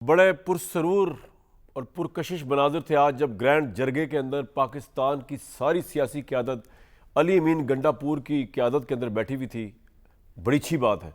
बड़े पुरसरूर और पुरकशिश मनाजिर थे आज जब ग्रैंड जरगे के अंदर पाकिस्तान की सारी सियासी क़यादत अली अमीन गंडापुर की क़यादत के अंदर बैठी हुई थी। बड़ी अच्छी बात है,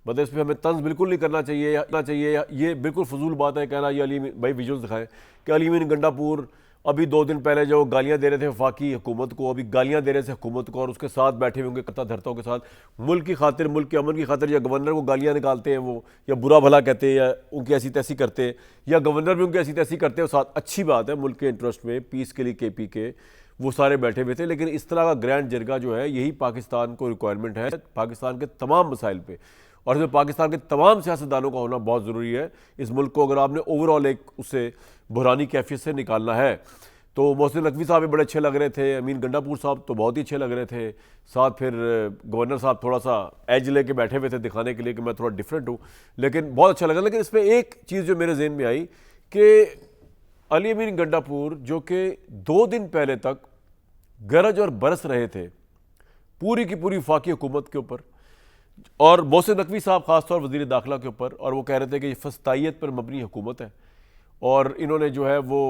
मतलब इस पर हमें तंज बिल्कुल नहीं करना चाहिए। ये बिल्कुल फजूल बात है कहना ये अली भाई विजुअल्स दिखाएं कि अली अमीन गंडापुर अभी 2 दिन पहले जो गालियां दे रहे थे वफाकी हुकूमत को, अभी गालियां दे रहे थे हुकूमत को और उसके साथ बैठे होंगे करता धरताओं के साथ मुल्क की खातिर, मुल्क के अमन की खातिर या गवर्नर को गालियां निकालते हैं वो, या बुरा भला कहते हैं या उनकी ऐसी तैसी करते हैं, या गवर्नर भी उनकी ऐसी तैसी करते हैं साथ। अच्छी बात है, मुल्क के इंटरेस्ट में पीस के लिए KP के वो सारे बैठे हुए थे, लेकिन इस तरह का ग्रैंड जरगा जो है यही पाकिस्तान को रिक्वायरमेंट है पाकिस्तान के तमाम मसाइल पर, और इसमें पाकिस्तान के तमाम सियासतदानों का होना बहुत ज़रूरी है। इस मुल्क को अगर आपने ओवरऑल एक उससे बुरानी कैफियत से निकालना है तो मोहसिन नकवी साहब भी बड़े अच्छे लग रहे थे, अमीन गंडापुर साहब तो बहुत ही अच्छे लग रहे थे, साथ फिर गवर्नर साहब थोड़ा सा एज लेके बैठे हुए थे दिखाने के लिए कि मैं थोड़ा डिफरेंट हूँ, लेकिन बहुत अच्छा लगा। लेकिन इसमें एक चीज़ जो मेरे जहन में आई कि अली अमीन गंडापुर जो कि 2 दिन पहले तक गरज और बरस रहे थे पूरी की पूरी वफाकी हुकूमत के ऊपर और मोहसिन नकवी साहब खासतौर वज़ीर दाखिला के ऊपर, और वो कह रहे थे कि ये फस्तायत पर मबनी हुकूमत है और इन्होंने जो है वो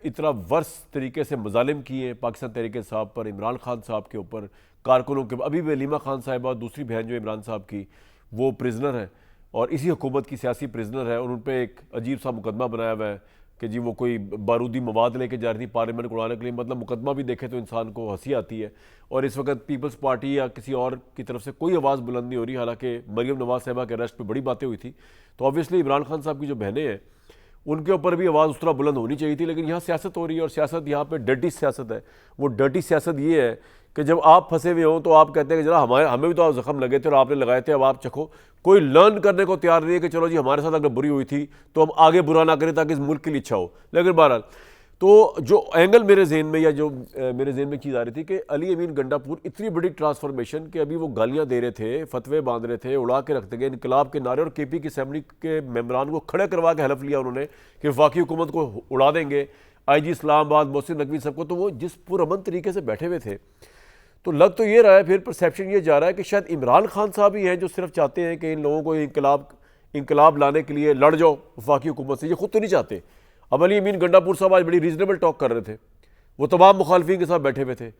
इतना वर्स तरीके से मजालिम किए पाकिस्तान तहरीक साहब पर, इमरान खान साहब के ऊपर, कारकुनों के, अभी भी लीमा खान साहिबा दूसरी बहन जो इमरान साहब की वो प्रिजनर है और इसी हुकूमत की सियासी प्रिजनर है, और उन पर एक अजीब सा मुकदमा बनाया हुआ है कि जी वो कोई बारूदी मवाद लेके जा रही थी पार्लियामेंट को उड़ाने के लिए। मतलब मुकदमा भी देखे तो इंसान को हंसी आती है। और इस वक्त पीपल्स पार्टी या किसी और की तरफ से कोई आवाज़ बुलंद नहीं हो रही, हालांकि मरियम नवाज साहिबा के अरेस्ट पर बड़ी बातें हुई थी, तो ऑब्वियसली इमरान खान साहब की जो बहनें हैं उनके ऊपर भी आवाज़ उस तरह बुलंद होनी चाहिए थी। लेकिन यहाँ सियासत हो रही है और सियासत यहाँ पे डर्टी सियासत है। वो डर्टी सियासत ये है कि जब आप फंसे हुए हो तो आप कहते हैं कि जरा हमें भी तो आप जख्म लगे थे और आपने लगाए थे, अब आप चखो। कोई लर्न करने को तैयार नहीं है कि चलो जी हमारे साथ अगर बुरी हुई थी तो हम आगे बुरा ना करें ताकि इस मुल्क के लिए अच्छा हो। लेकिन बहरहाल तो जो एंगल मेरे जहन में या जो मेरे जहन में चीज़ आ रही थी कि अली अमीन गंडापुर इतनी बड़ी ट्रांसफॉर्मेशन कि अभी वो गालियां दे रहे थे, फतवे बांध रहे थे, उड़ा के रखते गए इनकलाब के नारे, और KP की असेंबली के मेम्बरान को खड़े करवा के हलफ लिया उन्होंने कि वफाकी हुकूमत को उड़ा देंगे। IG इस्लामाबाद मोहसिन नकवी सबको, तो वो जिस पुरअमन तरीके से बैठे हुए थे तो लग तो ये रहा है, फिर परसेप्शन ये जा रहा है कि शायद इमरान खान साहब ही हैं जो सिर्फ चाहते हैं कि इन लोगों को इनकलाब लाने के लिए लड़ जाओ वफाकी हुकूमत से, ये खुद तो नहीं चाहते। अब अली अमीन गंडापुर साहब आज बड़ी रीजनेबल टॉक कर रहे थे, वो तमाम मुखालफिन के साथ बैठे हुए थे,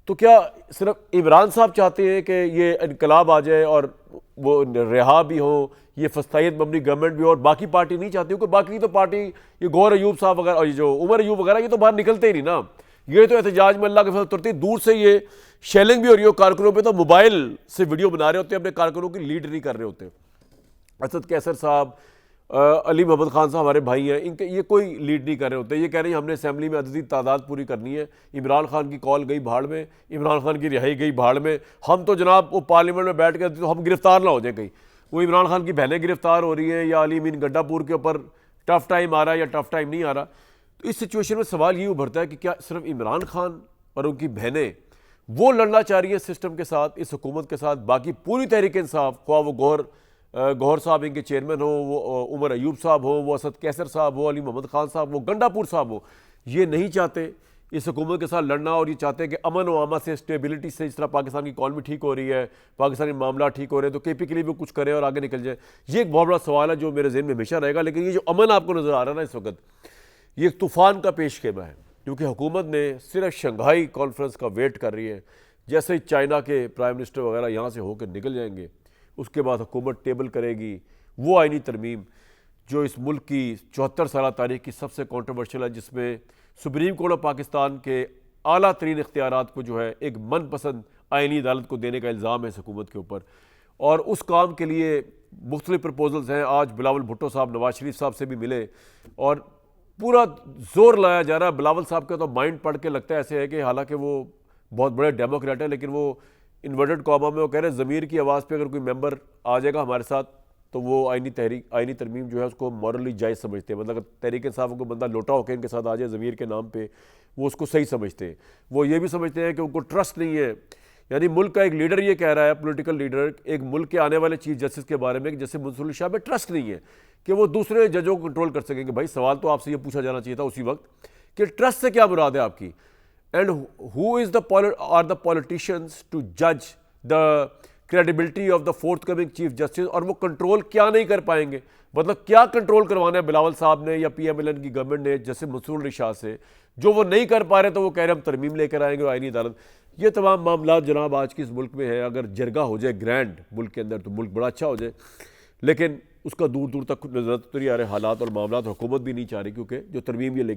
तो क्या सिर्फ इमरान साहब चाहते हैं कि ये इनकलाब आ जाए और वो रिहा भी हो, ये फस्तायत मबनी गवर्नमेंट भी हो, और बाकी पार्टी नहीं चाहती? क्योंकि बाकी तो पार्टी ये गौहर अयूब साहब वगैरह और ये जो उमर अयूब वगैरह ये तो बाहर निकलते ही नहीं ना, ये तो एहतजाज में अल्लाह के फजल तुरती दूर से ये शेलिंग भी हो रही हो कारकुनों पे, तो मोबाइल से वीडियो बना रहे होते हैं, अपने कारकुनों की लीड नहीं कर रहे होते। असद कैसर साहब, अली मोहम्मद खान साहब हमारे भाई हैं, इनके ये कोई लीड नहीं कर रहे होते, ये कह रहे हैं हमने असेंबली में अददी तादाद पूरी करनी है। इमरान खान की कॉल गई भाड़ में, इमरान खान की रिहाई गई भाड़ में, हम तो जनाब वो पार्लियामेंट में बैठ के तो हम गिरफ्तार ना हो जाए कहीं, वो इमरान खान की बहनें गिरफ्तार हो रही हैं या अली अमीन गंडापुर के ऊपर टफ टाइम आ रहा है या टफ टाइम नहीं आ रहा। तो इस सिचुएशन में सवाल ये उभरता है कि क्या सिर्फ इमरान खान और उनकी बहनें वो लड़ना चाह रही है सिस्टम के साथ, इस हुकूमत के साथ, बाकी पूरी तहरीक इंसाफ, ख्वाह वो गौहर साहब इनके चेयरमैन हो, वो उमर अयूब साहब हो, वो असद कैसर साहब हो, अली मोहम्मद खान साहब, वो गंडापुर साहब हो, ये नहीं चाहते इस हुकूमत के साथ लड़ना, और ये चाहते हैं कि अमन व अमा से, स्टेबिलिटी से, जिस तरह पाकिस्तान की इकॉनमी ठीक हो रही है, पाकिस्तानी मामला ठीक हो रहे हैं, तो KP के लिए भी कुछ करे और आगे निकल जाए। ये एक बहुत बड़ा सवाल है जो मेरे जहन में हमेशा रहेगा। लेकिन ये जो अमन आपको नज़र आ रहा है ना इस वक्त, ये एक तूफ़ान का पेश खेमा है, क्योंकि हुकूमत ने सिर्फ शंघाई कॉन्फ्रेंस का वेट कर रही है। जैसे ही चाइना के प्राइम मिनिस्टर वगैरह यहाँ से होकर निकल जाएंगे, उसके बाद हुकूमत टेबल करेगी वो आईनी तरमीम जो इस मुल्क की 74 साल तारीख की सबसे कॉन्ट्रोवर्शियल है, जिसमें सुप्रीम कोर्ट ऑफ पाकिस्तान के आला तरीन इख्तियारात को जो है एक मनपसंद आईनी अदालत को देने का इल्ज़ाम है इस हुकूमत के ऊपर, और उस काम के लिए मुख्तलिफ प्रपोजल्स हैं। आज बिलावल भुट्टो साहब नवाज शरीफ साहब से भी मिले और पूरा जोर लाया जा रहा है। बिलावल साहब का तो माइंड पढ़ के लगता है ऐसे है कि हालांकि वो बहुत बड़े डेमोक्रेट है, लेकिन वो इन्वर्टेड कॉमा में वो कह रहे हैं ज़मीर की आवाज़ पे अगर कोई मेंबर आ जाएगा हमारे साथ तो वो आईनी तरमीम जो है उसको मॉरली जायज़ समझते हैं। मतलब अगर तहरीक इंसाफ को बंदा लोटा होकर इनके साथ आ जाए ज़मीर के नाम पे, वो उसको सही समझते हैं। वो ये भी समझते हैं कि उनको ट्रस्ट नहीं है, यानी मुल्क का एक लीडर ये कह रहा है, पॉलिटिकल लीडर, एक मुल्क के आने वाले चीफ जस्टिस के बारे में कि जैसे मुंसुल शाह में ट्रस्ट नहीं है कि वो दूसरे जजों को कंट्रोल कर सकेंगे। भाई सवाल तो आपसे ये पूछा जाना चाहिए था उसी वक्त कि ट्रस्ट से क्या मुराद है आपकी, and who is the politicians to जज the credibility of the forthcoming chief justice, और वो कंट्रोल क्या नहीं कर पाएंगे। मतलब क्या कंट्रोल करवाना है बिलावल साहब ने या PMLN की गवर्नमेंट ने जैसे मंसूर अली शाह से, जो वो नहीं कर पा रहे तो वो कह रहे हम तरमीम लेकर आएंगे और आईनी अदालत। ये तमाम मामला जनाब आज की इस मुल्क में है। अगर जरगा हो जाए ग्रैंड मुल्क के अंदर तो मुल्क बड़ा अच्छा हो जाए, लेकिन उसका दूर दूर तक नजर तो नहीं आ रहे हालात और मामला, हुकूमत भी नहीं चाह रही, क्योंकि जो तरमीम ये लेके